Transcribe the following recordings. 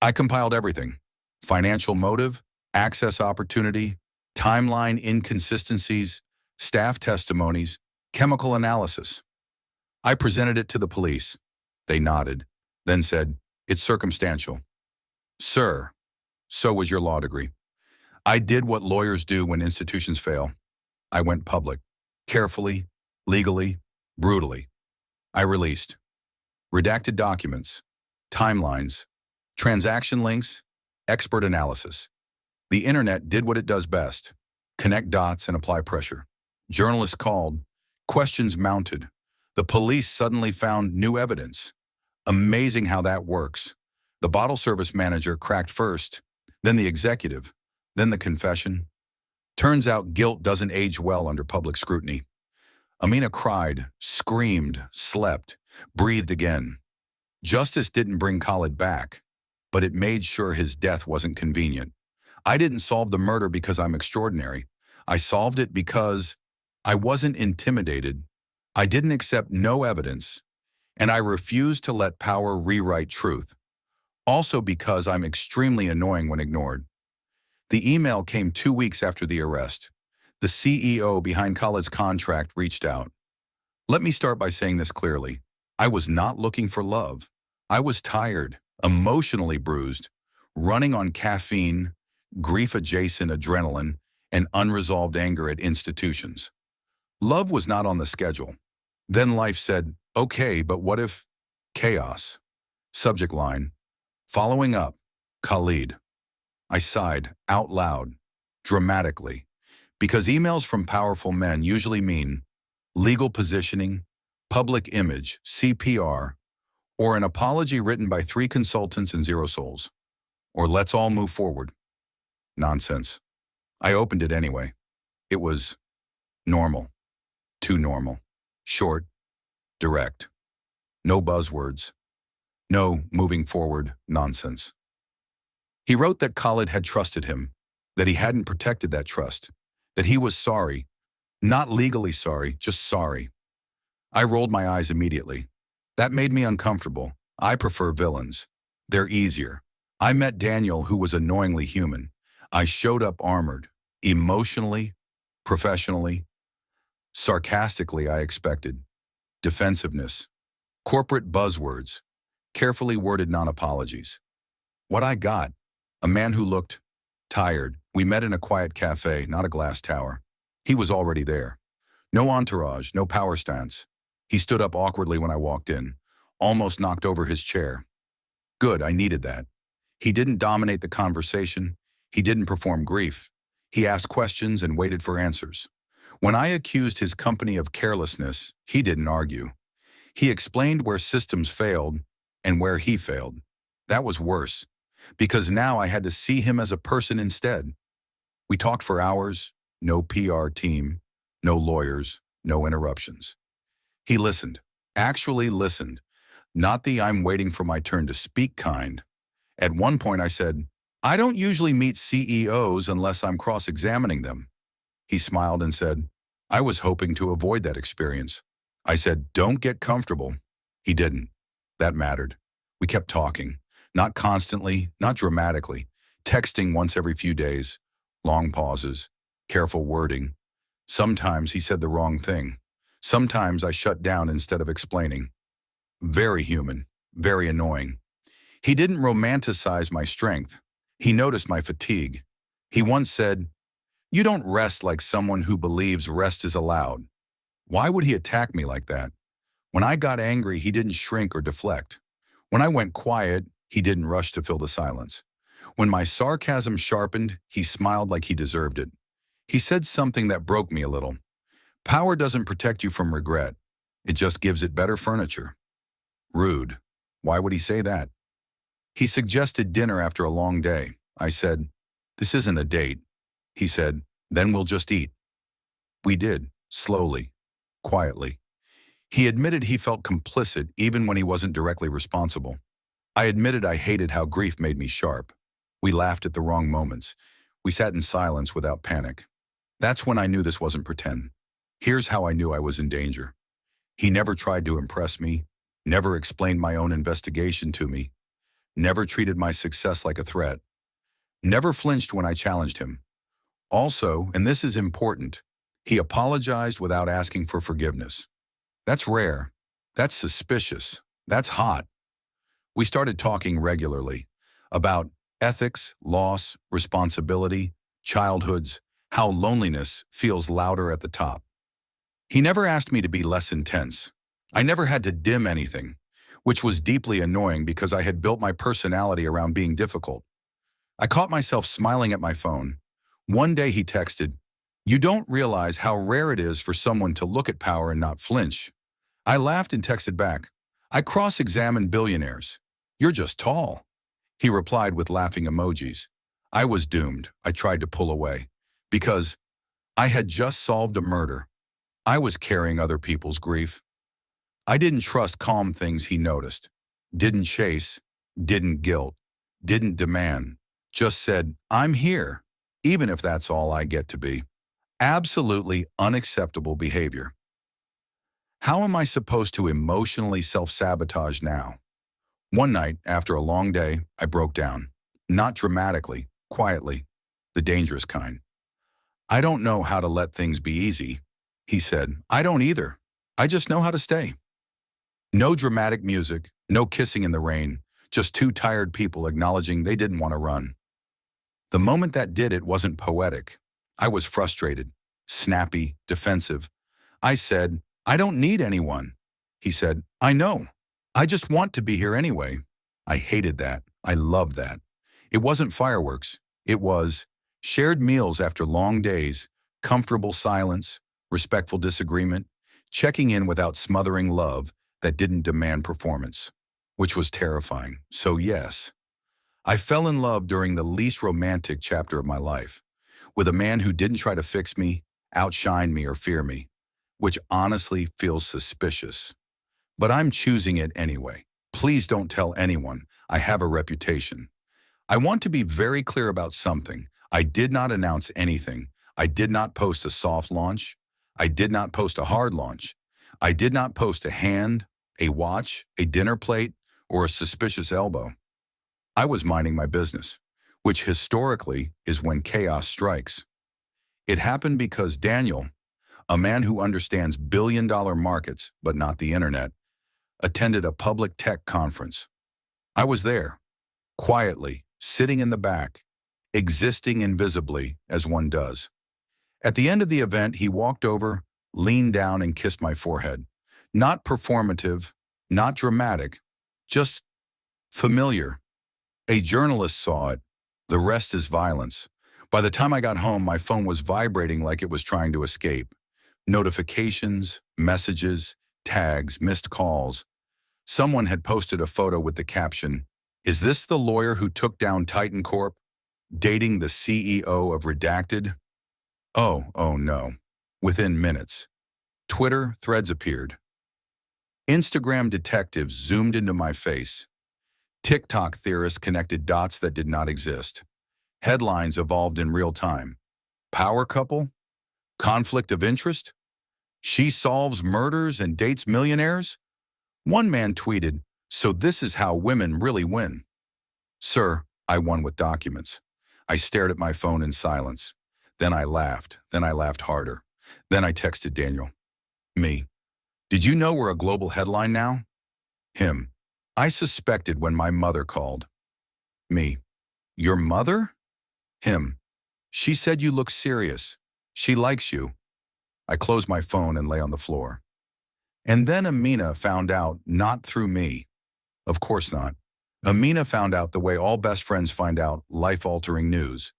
I compiled everything: financial motive, access opportunity, timeline inconsistencies, staff testimonies, chemical analysis. I presented it to the police. They nodded, then said, "It's circumstantial." Sir, so was your law degree. I did what lawyers do when institutions fail. I went public, carefully, legally, brutally. I released redacted documents, timelines, transaction links, expert analysis. The internet did what it does best: connect dots and apply pressure. Journalists called, questions mounted. The police suddenly found new evidence. Amazing how that works. The bottle service manager cracked first, then the executive, then the confession. Turns out guilt doesn't age well under public scrutiny. Amina cried, screamed, slept, breathed again. Justice didn't bring Khalid back, but it made sure his death wasn't convenient. I didn't solve the murder because I'm extraordinary. I solved it because I wasn't intimidated. I didn't accept no evidence, and I refused to let power rewrite truth. Also because I'm extremely annoying when ignored. The email came 2 weeks after the arrest. The CEO behind Khalid's contract reached out. Let me start by saying this clearly. I was not looking for love. I was tired, emotionally bruised, running on caffeine, grief-adjacent adrenaline, and unresolved anger at institutions. Love was not on the schedule. Then life said, okay, but what if chaos? Subject line, following up, Khalid. I sighed, out loud, dramatically, because emails from powerful men usually mean legal positioning, public image, CPR, or an apology written by 3 consultants and 0 souls, or let's all move forward. Nonsense. I opened it anyway. It was normal, too normal, short, direct, no buzzwords, no moving forward nonsense. He wrote that Khalid had trusted him, that he hadn't protected that trust, that he was sorry, not legally sorry, just sorry. I rolled my eyes immediately. That made me uncomfortable. I prefer villains. They're easier. I met Daniel, who was annoyingly human. I showed up armored, emotionally, professionally, sarcastically, I expected. Defensiveness, corporate buzzwords, carefully worded non-apologies. What I got, a man who looked tired. We met in a quiet cafe, not a glass tower. He was already there. No entourage, no power stance. He stood up awkwardly when I walked in, almost knocked over his chair. Good, I needed that. He didn't dominate the conversation. He didn't perform grief. He asked questions and waited for answers. When I accused his company of carelessness, he didn't argue. He explained where systems failed and where he failed. That was worse, because now I had to see him as a person instead. We talked for hours, no PR team, no lawyers, no interruptions. He listened, actually listened, not the I'm waiting for my turn to speak kind. At one point I said, I don't usually meet CEOs unless I'm cross-examining them. He smiled and said, I was hoping to avoid that experience. I said, don't get comfortable. He didn't. That mattered. We kept talking, not constantly, not dramatically, texting once every few days, long pauses, careful wording. Sometimes he said the wrong thing. Sometimes I shut down instead of explaining. Very human, very annoying. He didn't romanticize my strength. He noticed my fatigue. He once said, you don't rest like someone who believes rest is allowed. Why would he attack me like that? When I got angry, he didn't shrink or deflect. When I went quiet, he didn't rush to fill the silence. When my sarcasm sharpened, he smiled like he deserved it. He said something that broke me a little. Power doesn't protect you from regret. It just gives it better furniture. Rude. Why would he say that? He suggested dinner after a long day. I said, this isn't a date. He said, then we'll just eat. We did, slowly, quietly. He admitted he felt complicit even when he wasn't directly responsible. I admitted I hated how grief made me sharp. We laughed at the wrong moments. We sat in silence without panic. That's when I knew this wasn't pretend. Here's how I knew I was in danger. He never tried to impress me, never explained my own investigation to me, never treated my success like a threat, never flinched when I challenged him. Also, and this is important, he apologized without asking for forgiveness. That's rare. That's suspicious. That's hot. We started talking regularly about ethics, loss, responsibility, childhoods, how loneliness feels louder at the top. He never asked me to be less intense. I never had to dim anything, which was deeply annoying because I had built my personality around being difficult. I caught myself smiling at my phone. One day he texted, "You don't realize how rare it is for someone to look at power and not flinch." I laughed and texted back, "I cross-examine billionaires. You're just tall." He replied with laughing emojis. I was doomed. I tried to pull away. Because I had just solved a murder. I was carrying other people's grief. I didn't trust calm things he noticed. Didn't chase. Didn't guilt. Didn't demand. Just said, "I'm here," even if that's all I get to be. Absolutely unacceptable behavior. How am I supposed to emotionally self-sabotage now? One night, after a long day, I broke down. Not dramatically, quietly, the dangerous kind. "I don't know how to let things be easy," he said. "I don't either. I just know how to stay." No dramatic music, no kissing in the rain, just two tired people acknowledging they didn't want to run. The moment that did it wasn't poetic. I was frustrated, snappy, defensive. I said, "I don't need anyone." He said, "I know. I just want to be here anyway." I hated that. I loved that. It wasn't fireworks. It was shared meals after long days, comfortable silence, respectful disagreement, checking in without smothering love that didn't demand performance, which was terrifying. So yes, I fell in love during the least romantic chapter of my life, with a man who didn't try to fix me, outshine me, or fear me, which honestly feels suspicious. But I'm choosing it anyway. Please don't tell anyone. I have a reputation. I want to be very clear about something. I did not announce anything. I did not post a soft launch. I did not post a hard launch. I did not post a hand, a watch, a dinner plate, or a suspicious elbow. I was minding my business, which historically is when chaos strikes. It happened because Daniel, a man who understands billion-dollar markets but not the internet, attended a public tech conference. I was there, quietly, sitting in the back, existing invisibly as one does. At the end of the event, he walked over, leaned down, and kissed my forehead. Not performative, not dramatic, just familiar. A journalist saw it. The rest is violence. By the time I got home, my phone was vibrating like it was trying to escape. Notifications, messages, tags, missed calls. Someone had posted a photo with the caption, "Is this the lawyer who took down Titan Corp? Dating the CEO of Redacted?" Oh no. Within minutes, Twitter threads appeared. Instagram detectives zoomed into my face. TikTok theorists connected dots that did not exist. Headlines evolved in real time. Power couple? Conflict of interest? She solves murders and dates millionaires? One man tweeted, "So this is how women really win." Sir, I won with documents. I stared at my phone in silence. Then I laughed. Then I laughed harder. Then I texted Daniel. Me. "Did you know we're a global headline now?" Him. "I suspected when my mother called." Me. "Your mother?" Him. "She said you look serious. She likes you." I closed my phone and lay on the floor. And then Amina found out, not through me. Of course not. Amina found out the way all best friends find out life-altering news.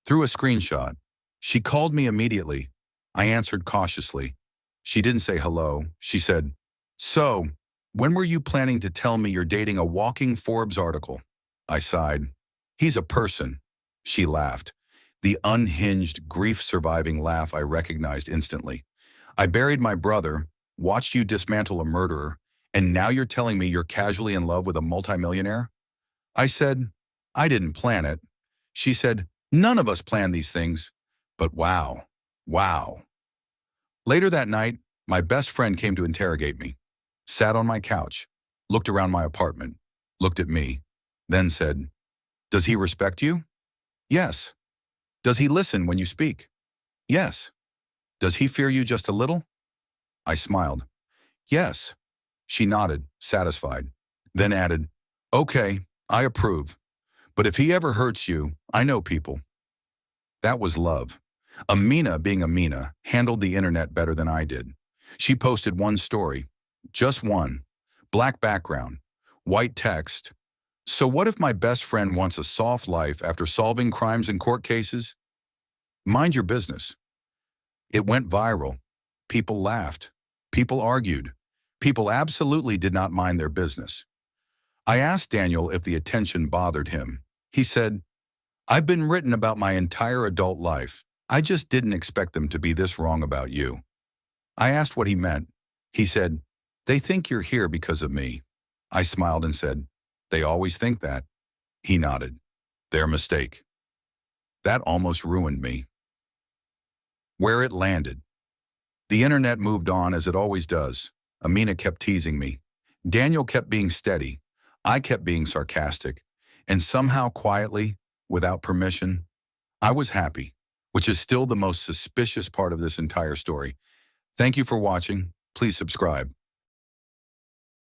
Through a screenshot. She called me immediately. I answered cautiously. She didn't say hello. She said, "So, when were you planning to tell me you're dating a walking Forbes article?" I sighed. "He's a person." She laughed. The unhinged, grief-surviving laugh I recognized instantly. "I buried my brother, watched you dismantle a murderer, and now you're telling me you're casually in love with a multimillionaire?" I said, "I didn't plan it." She said, "None of us plan these things." But wow, wow. Later that night, my best friend came to interrogate me. Sat on my couch, looked around my apartment, looked at me. then said, "Does he respect you?" "Yes." "Does he listen when you speak?" "Yes." "Does he fear you just a little?" I smiled. "Yes." She nodded, satisfied, then added, "Okay, I approve. But if he ever hurts you, I know people." That was love. Amina, being Amina, handled the internet better than I did. She posted one story, just one, black background, white text. "So what if my best friend wants a soft life after solving crimes and court cases? Mind your business." It went viral. People laughed. People argued. People absolutely did not mind their business. I asked Daniel if the attention bothered him. He said, "I've been written about my entire adult life. I just didn't expect them to be this wrong about you." I asked what he meant. He said, "They think you're here because of me." I smiled and said, "They always think that." He nodded. "Their mistake." That almost ruined me. Where it landed. The internet moved on as it always does. Amina kept teasing me. Daniel kept being steady. I kept being sarcastic. And somehow quietly, without permission, I was happy, which is still the most suspicious part of this entire story. Thank you for watching. Please subscribe.